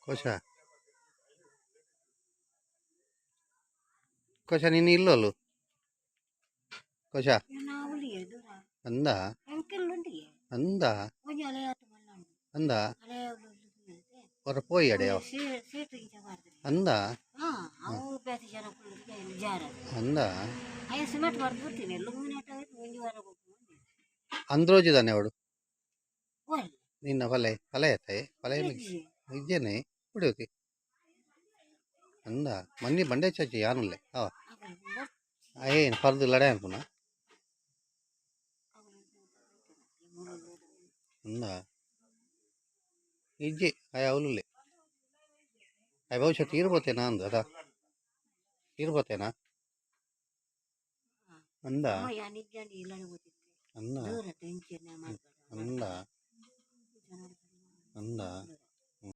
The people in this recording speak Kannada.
ಕೋಶ ಕೋಶ ನೀನು ಇಲ್ಲೋಲು ಕೋಶ ಅಂದ ಅಂದ ಅಂದ ಹೊರ ಪೋಯಿ ಅಡೆಯೋ ಅಂದ ಅಂದ ಅಂದ್ರೋಜಿದಾನೆ ಅವಳು ನಿನ್ನ ಫಲೆ ಫಲ ಎತ್ತಾಯಿ ಫಲ ಇದ್ದೇನೆ ಬಿಡೋತಿ ಅಂದ ಮನ್ನಿ ಬಂಡೆ ಚಾಚಿ ಯಾನುಲ್ಲೆ ಏನು ಪರ್ದು ಲಡೆ ಅನ್ಪುನ ಅಂದ ಇಜ್ಜಿ ಅಯ್ಯ ಅವಲುಲ್ಲೆ ಅಯ್ಯ ಬಹುಶಃ ತೀರ್ಬೋತೇನಾ ಅಂದು ಅದ ತೀರ್ಬೋತೇನಾ ಅಂದ ಅಂದ ಅಂದ ಅಂದ